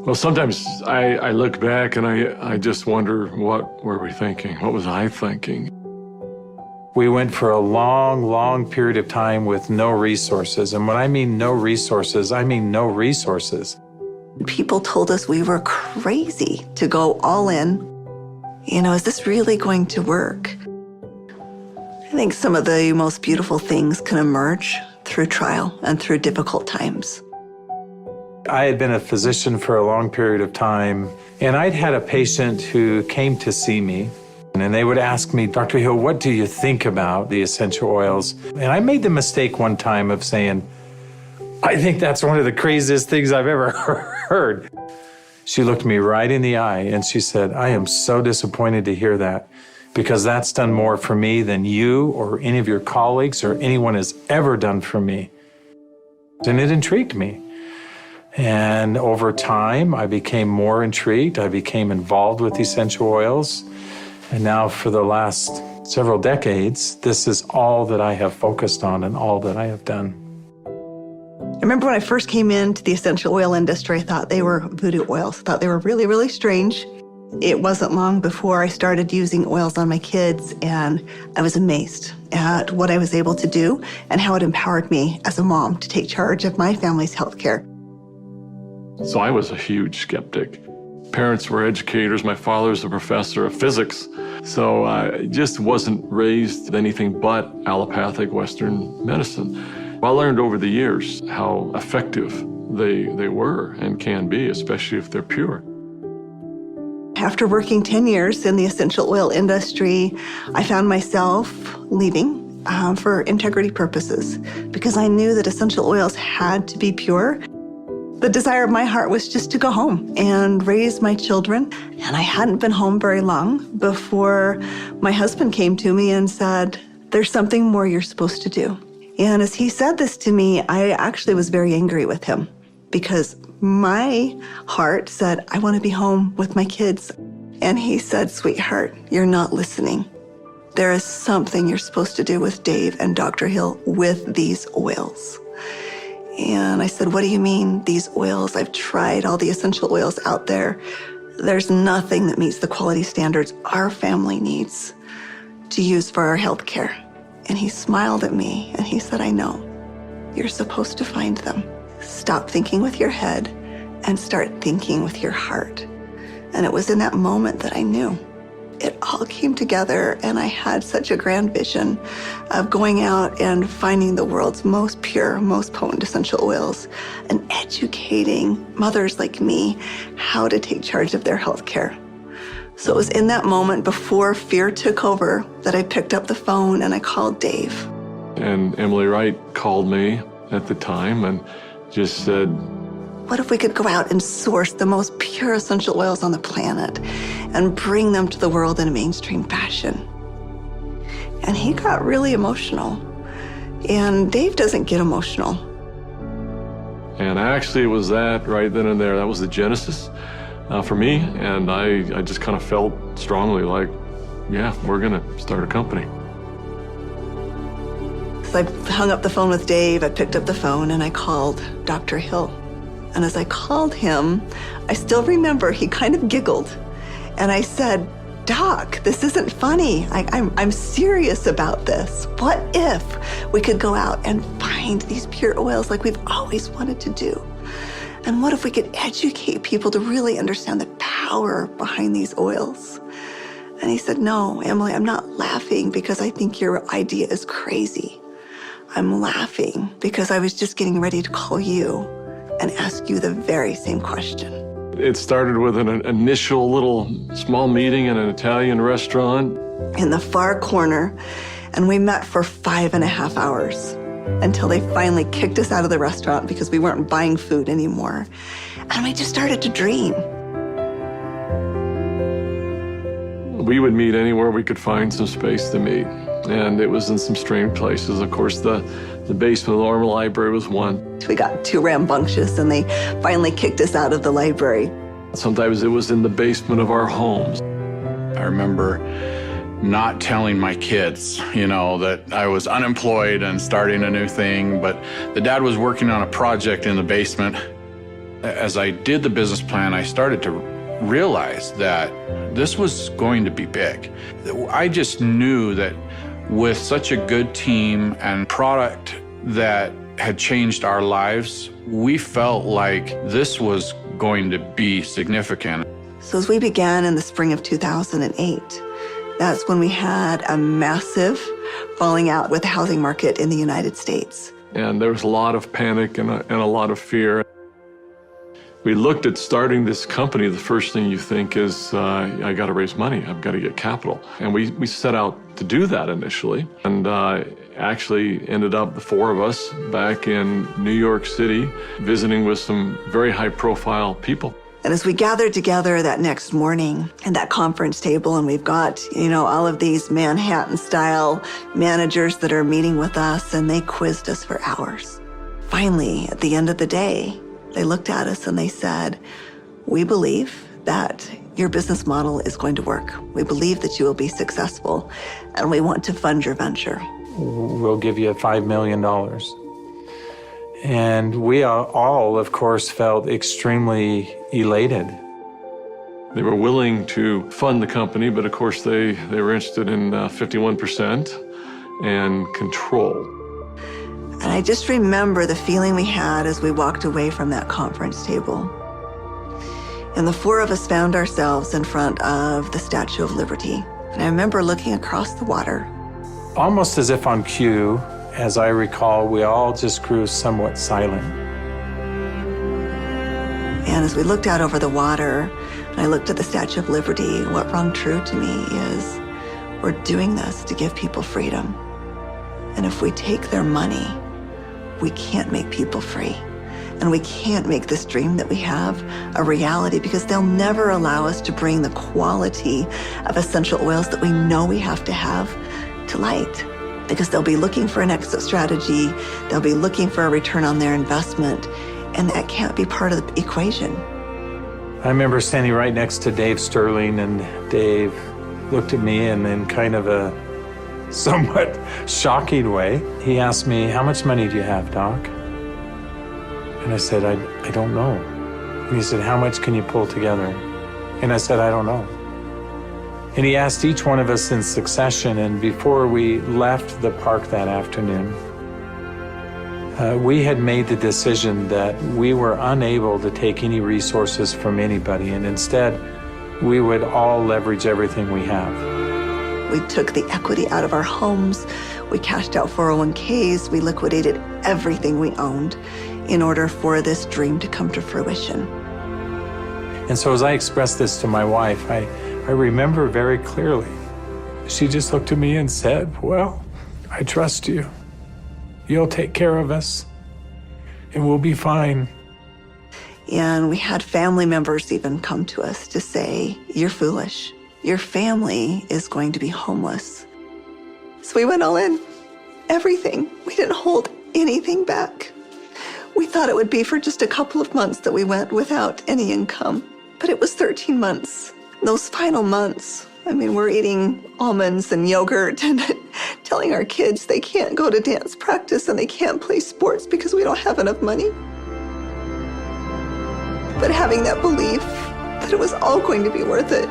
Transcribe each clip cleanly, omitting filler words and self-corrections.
Well, sometimes I look back and I just wonder, what were we thinking? What was I thinking? We went for a long, long period of time with no resources. And when I mean no resources, I mean no resources. People told us we were crazy to go all in. You know, is this really going to work? I think some of the most beautiful things can emerge through trial and through difficult times. I had been a physician for a long period of time, and I'd had a patient who came to see me, and they would ask me, Dr. Hill, what do you think about the essential oils? And I made the mistake one time of saying, I think that's one of the craziest things I've ever heard. She looked me right in the eye and she said, I am so disappointed to hear that, because that's done more for me than you or any of your colleagues or anyone has ever done for me. And it intrigued me. And over time, I became more intrigued. I became involved with essential oils. And now for the last several decades, this is all that I have focused on and all that I have done. I remember when I first came into the essential oil industry, I thought they were voodoo oils. I thought they were really, really strange. It wasn't long before I started using oils on my kids, and I was amazed at what I was able to do and how it empowered me as a mom to take charge of my family's healthcare. So I was a huge skeptic. Parents were educators. My father was a professor of physics. So I just wasn't raised with anything but allopathic Western medicine. I learned over the years how effective they were and can be, especially if they're pure. After working 10 years in the essential oil industry, I found myself leaving for integrity purposes because I knew that essential oils had to be pure. The desire of my heart was just to go home and raise my children. And I hadn't been home very long before my husband came to me and said, there's something more you're supposed to do. And as he said this to me, I actually was very angry with him because my heart said, I want to be home with my kids. And he said, sweetheart, you're not listening. There is something you're supposed to do with Dave and Dr. Hill with these oils. And I said, what do you mean, these oils? I've tried all the essential oils out there. There's nothing that meets the quality standards our family needs to use for our health care. And he smiled at me and he said, I know. You're supposed to find them. Stop thinking with your head and start thinking with your heart. And it was in that moment that I knew. It all came together, and I had such a grand vision of going out and finding the world's most pure, most potent essential oils and educating mothers like me how to take charge of their health care. So it was in that moment before fear took over that I picked up the phone and I called Dave. And Emily Wright called me at the time and just said, what if we could go out and source the most pure essential oils on the planet and bring them to the world in a mainstream fashion? And he got really emotional. And Dave doesn't get emotional. And actually it was that right then and there. That was the genesis for me. And I just kind of felt strongly like, yeah, we're going to start a company. So I hung up the phone with Dave. I picked up the phone and I called Dr. Hill. And as I called him, I still remember he kind of giggled. And I said, Doc, this isn't funny. I'm serious about this. What if we could go out and find these pure oils like we've always wanted to do? And what if we could educate people to really understand the power behind these oils? And he said, no, Emily, I'm not laughing because I think your idea is crazy. I'm laughing because I was just getting ready to call you and ask you the very same question. It started with an initial little small meeting in an Italian restaurant. In the far corner, and we met for 5.5 hours until they finally kicked us out of the restaurant because we weren't buying food anymore. And we just started to dream. We would meet anywhere we could find some space to meet. And it was in some strange places. Of course, the basement of the Normal Library was one. We got too rambunctious and they finally kicked us out of the library. Sometimes it was in the basement of our homes. I remember not telling my kids, that I was unemployed and starting a new thing, but the dad was working on a project in the basement. As I did the business plan, I started to realize that this was going to be big. I just knew that with such a good team and product that had changed our lives, we felt like this was going to be significant. So as we began in the spring of 2008, that's when we had a massive falling out with the housing market in the United States. And there was a lot of panic and a lot of fear. We looked at starting this company. The first thing you think is, I got to raise money. I've got to get capital. And we set out to do that initially. And actually ended up, the four of us, back in New York City, visiting with some very high-profile people. And as we gathered together that next morning at that conference table, and we've got, all of these Manhattan-style managers that are meeting with us, and they quizzed us for hours. Finally, at the end of the day, they looked at us and they said, "We believe that your business model is going to work. We believe that you will be successful, and we want to fund your venture. We'll give you $5 million. And we all, of course, felt extremely elated. They were willing to fund the company, but of course they were interested in 51% and control. And I just remember the feeling we had as we walked away from that conference table. And the four of us found ourselves in front of the Statue of Liberty. And I remember looking across the water. Almost as if on cue, as I recall, we all just grew somewhat silent. And as we looked out over the water, and I looked at the Statue of Liberty, what rung true to me is we're doing this to give people freedom. And if we take their money, we can't make people free. And we can't make this dream that we have a reality, because they'll never allow us to bring the quality of essential oils that we know we have to light. Because they'll be looking for an exit strategy, they'll be looking for a return on their investment, and that can't be part of the equation. I remember standing right next to Dave Stirling, and Dave looked at me, and in kind of a somewhat shocking way, he asked me, "How much money do you have, Doc?" And I said, I don't know. And he said, "How much can you pull together?" And I said, "I don't know." And he asked each one of us in succession, and before we left the park that afternoon, we had made the decision that we were unable to take any resources from anybody, and instead, we would all leverage everything we have. We took the equity out of our homes, we cashed out 401ks, we liquidated everything we owned in order for this dream to come to fruition. And so as I expressed this to my wife, I remember very clearly, she just looked at me and said, "Well, I trust you. You'll take care of us, and we'll be fine." And we had family members even come to us to say, "You're foolish. Your family is going to be homeless." So we went all in, everything. We didn't hold anything back. We thought it would be for just a couple of months that we went without any income, but it was 13 months. Those final months, we're eating almonds and yogurt and telling our kids they can't go to dance practice and they can't play sports because we don't have enough money. But having that belief that it was all going to be worth it.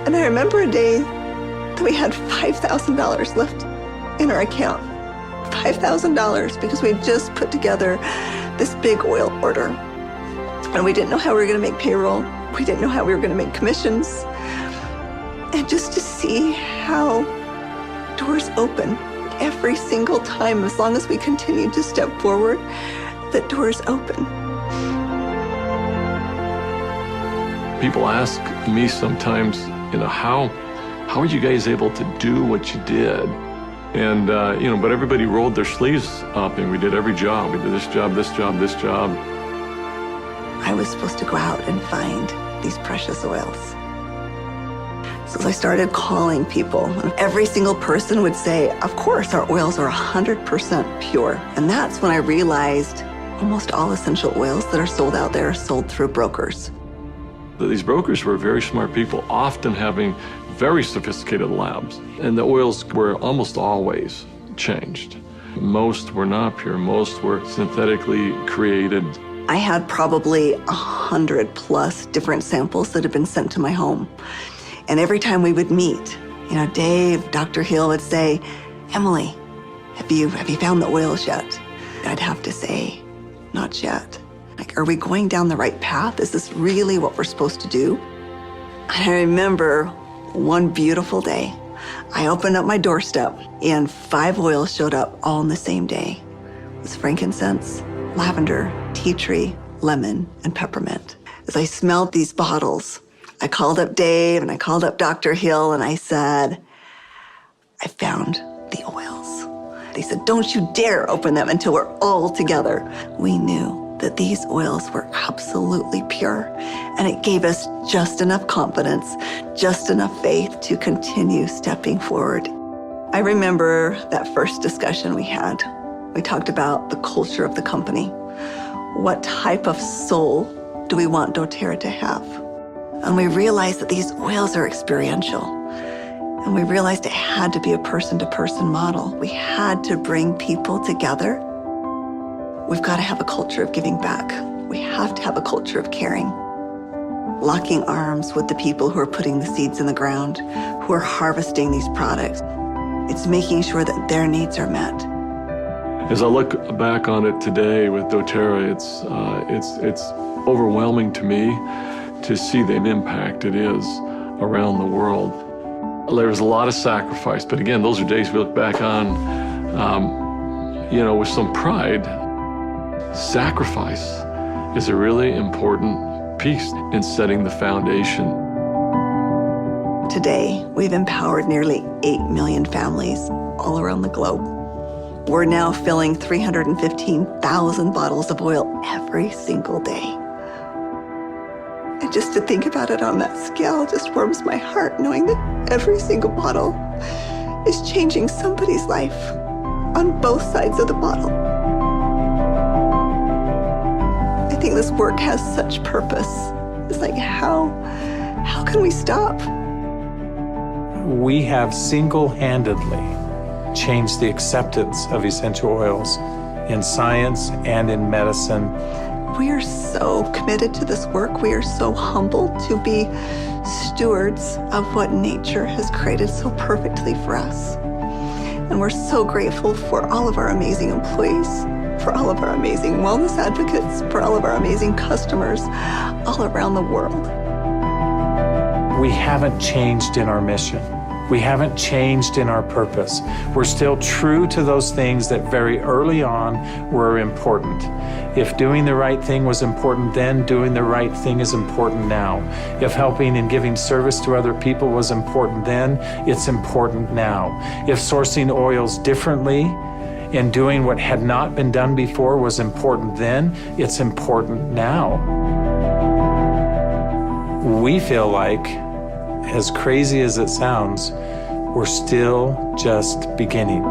And I remember a day that we had $5,000 left in our account. $5,000, because we had just put together this big oil order. And we didn't know how we were going to make payroll. We didn't know how we were going to make commissions. And just to see how doors open every single time, as long as we continued to step forward, that doors open. People ask me sometimes, how are you guys able to do what you did? And, but everybody rolled their sleeves up and we did every job. We did this job, this job, this job. I was supposed to go out and find these precious oils. So I started calling people, and every single person would say, "Of course, our oils are 100% pure." And that's when I realized almost all essential oils that are sold out there are sold through brokers. These brokers were very smart people, often having very sophisticated labs, and the oils were almost always changed. Most were not pure, most were synthetically created. I had probably 100+ different samples that had been sent to my home. And every time we would meet, Dave, Dr. Hill would say, "Emily, have you found the oils yet?" I'd have to say, "Not yet." Like, are we going down the right path? Is this really what we're supposed to do? And I remember one beautiful day, I opened up my doorstep and 5 oils showed up all on the same day. It was frankincense, lavender, tea tree, lemon, and peppermint. As I smelled these bottles, I called up Dave and I called up Dr. Hill and I said, "I found the oils." They said, "Don't you dare open them until we're all together." We knew that these oils were absolutely pure, and it gave us just enough confidence, just enough faith to continue stepping forward. I remember that first discussion we had. We talked about the culture of the company. What type of soul do we want dōTERRA to have? And we realized that these oils are experiential. And we realized it had to be a person-to-person model. We had to bring people together. We've got to have a culture of giving back. We have to have a culture of caring. Locking arms with the people who are putting the seeds in the ground, who are harvesting these products. It's making sure that their needs are met. As I look back on it today with dōTERRA, it's overwhelming to me to see the impact it is around the world. There's a lot of sacrifice, but again, those are days we look back on, with some pride. Sacrifice is a really important piece in setting the foundation. Today, we've empowered nearly 8 million families all around the globe. We're now filling 315,000 bottles of oil every single day. And just to think about it on that scale just warms my heart, knowing that every single bottle is changing somebody's life on both sides of the bottle. I think this work has such purpose. It's like, how can we stop? We have single-handedly changed the acceptance of essential oils in science and in medicine. We are so committed to this work. We are so humbled to be stewards of what nature has created so perfectly for us. And we're so grateful for all of our amazing employees, for all of our amazing wellness advocates, for all of our amazing customers all around the world. We haven't changed in our mission. We haven't changed in our purpose. We're still true to those things that very early on were important. If doing the right thing was important then, doing the right thing is important now. If helping and giving service to other people was important then, it's important now. If sourcing oils differently and doing what had not been done before was important then, it's important now. We feel like, as crazy as it sounds, we're still just beginning.